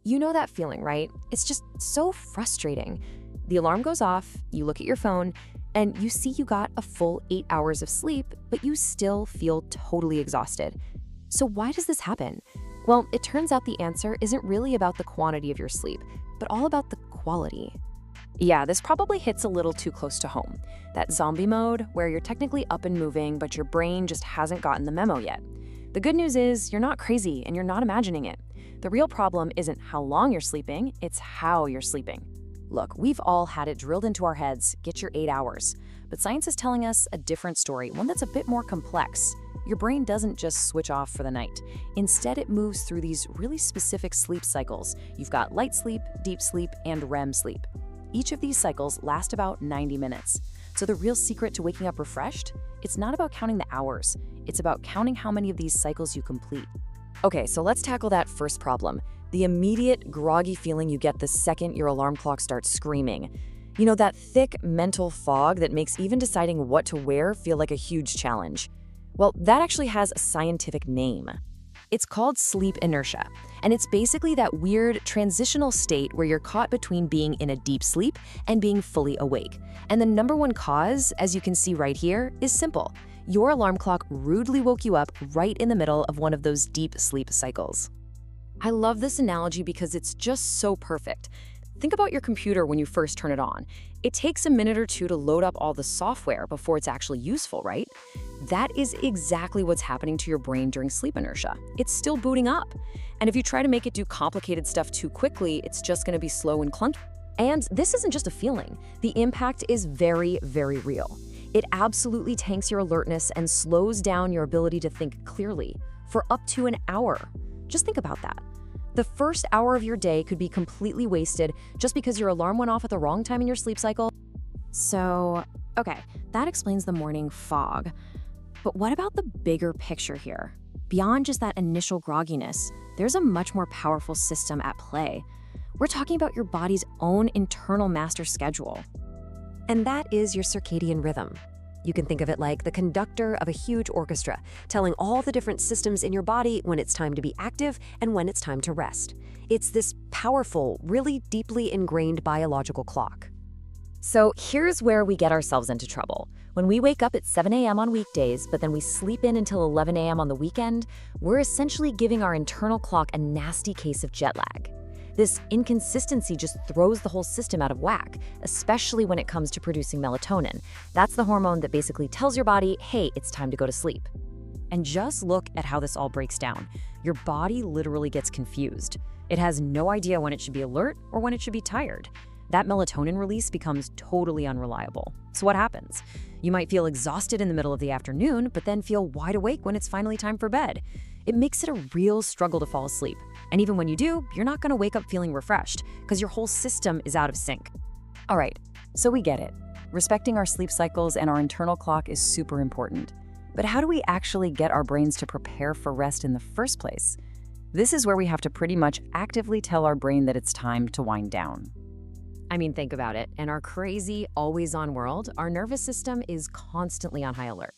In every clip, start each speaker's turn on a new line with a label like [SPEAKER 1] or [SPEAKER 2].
[SPEAKER 1] You know that feeling, right? It's just so frustrating. The alarm goes off, you look at your phone, and you see you got a full 8 hours of sleep, but you still feel totally exhausted. So why does this happen? Well, it turns out the answer isn't really about the quantity of your sleep, but all about the quality. Yeah, this probably hits a little too close to home. That zombie mode, where you're technically up and moving, but your brain just hasn't gotten the memo yet. The good news is you're not crazy and you're not imagining it. The real problem isn't how long you're sleeping, it's how you're sleeping. Look, we've all had it drilled into our heads, get your 8 hours. But science is telling us a different story, one that's a bit more complex. Your brain doesn't just switch off for the night. Instead, it moves through these really specific sleep cycles. You've got light sleep, deep sleep, and REM sleep. Each of these cycles last about 90 minutes. So the real secret to waking up refreshed? It's not about counting the hours. It's about counting how many of these cycles you complete. Okay, so let's tackle that first problem. The immediate groggy feeling you get the second your alarm clock starts screaming. You know, that thick mental fog that makes even deciding what to wear feel like a huge challenge. Well, that actually has a scientific name. It's called sleep inertia, and it's basically that weird transitional state where you're caught between being in a deep sleep and being fully awake. And the number one cause, as you can see right here, is simple. Your alarm clock rudely woke you up right in the middle of one of those deep sleep cycles. I love this analogy because it's just so perfect. Think about your computer when you first turn it on. It takes a minute or two to load up all the software before it's actually useful, right? That is exactly what's happening to your brain during sleep inertia. It's still booting up. And if you try to make it do complicated stuff too quickly, it's just going to be slow and clunky. And this isn't just a feeling. The impact is very, very real. It absolutely tanks your alertness and slows down your ability to think clearly for up to an hour. Just think about that. The first hour of your day could be completely wasted just because your alarm went off at the wrong time in your sleep cycle. So, okay, that explains the morning fog. But what about the bigger picture here? Beyond just that initial grogginess, there's a much more powerful system at play. We're talking about your body's own internal master schedule. And that is your circadian rhythm. You can think of it like the conductor of a huge orchestra, telling all the different systems in your body when it's time to be active and when it's time to rest. It's this powerful, really deeply ingrained biological clock. So here's where we get ourselves into trouble. When we wake up at 7 a.m. on weekdays, but then we sleep in until 11 a.m. on the weekend, we're essentially giving our internal clock a nasty case of jet lag. This inconsistency just throws the whole system out of whack, especially when it comes to producing melatonin. That's the hormone that basically tells your body, hey, it's time to go to sleep. And just look at how this all breaks down. Your body literally gets confused. It has no idea when it should be alert or when it should be tired. That melatonin release becomes totally unreliable. So what happens? You might feel exhausted in the middle of the afternoon, but then feel wide awake when it's finally time for bed. It makes it a real struggle to fall asleep. And even when you do, you're not going to wake up feeling refreshed because your whole system is out of sync. All right, so we get it. Respecting our sleep cycles and our internal clock is super important. But how do we actually get our brains to prepare for rest in the first place? This is where we have to pretty much actively tell our brain that it's time to wind down. I mean, think about it. In our crazy, always-on world, our nervous system is constantly on high alert.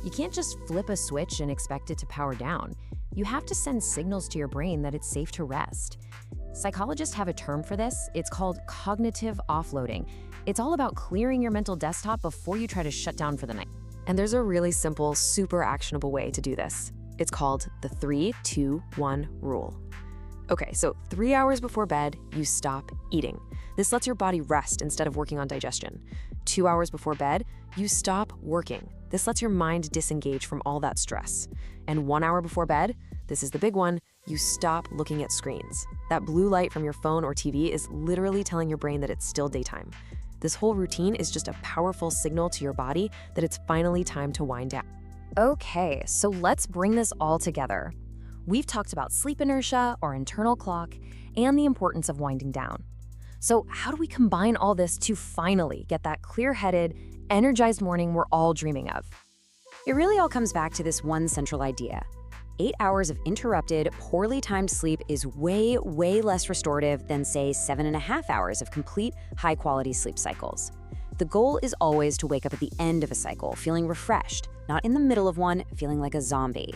[SPEAKER 1] You can't just flip a switch and expect it to power down. You have to send signals to your brain that it's safe to rest. Psychologists have a term for this. It's called cognitive offloading. It's all about clearing your mental desktop before you try to shut down for the night. And there's a really simple, super actionable way to do this. It's called the 3-2-1 rule. Okay, so 3 hours before bed, you stop eating. This lets your body rest instead of working on digestion. 2 hours before bed, you stop working. This lets your mind disengage from all that stress. And 1 hour before bed, this is the big one, you stop looking at screens. That blue light from your phone or TV is literally telling your brain that it's still daytime. This whole routine is just a powerful signal to your body that it's finally time to wind down. Okay, so let's bring this all together. We've talked about sleep inertia, our internal clock, and the importance of winding down. So how do we combine all this to finally get that clear-headed, energized morning we're all dreaming of? It really all comes back to this one central idea. 8 hours of interrupted, poorly timed sleep is way, way less restorative than, say, 7.5 hours of complete, high-quality sleep cycles. The goal is always to wake up at the end of a cycle feeling refreshed, not in the middle of one feeling like a zombie.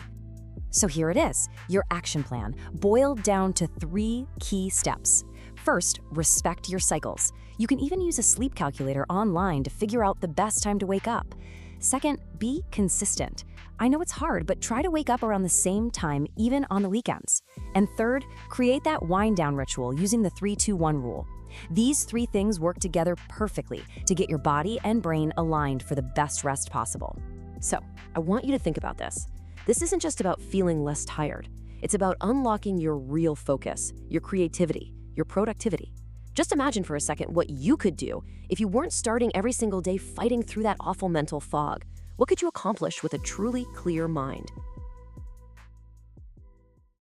[SPEAKER 2] So here it is, your action plan, boiled down to 3 key steps. First, respect your cycles. You can even use a sleep calculator online to figure out the best time to wake up. Second, be consistent. I know it's hard, but try to wake up around the same time, even on the weekends. And third, create that wind-down ritual using the 3-2-1 rule. These 3 things work together perfectly to get your body and brain aligned for the best rest possible.
[SPEAKER 1] So, I want you to think about this. This isn't just about feeling less tired. It's about unlocking your real focus, your creativity, your productivity. Just imagine for a second what you could do if you weren't starting every single day fighting through that awful mental fog. What could you accomplish with a truly clear mind?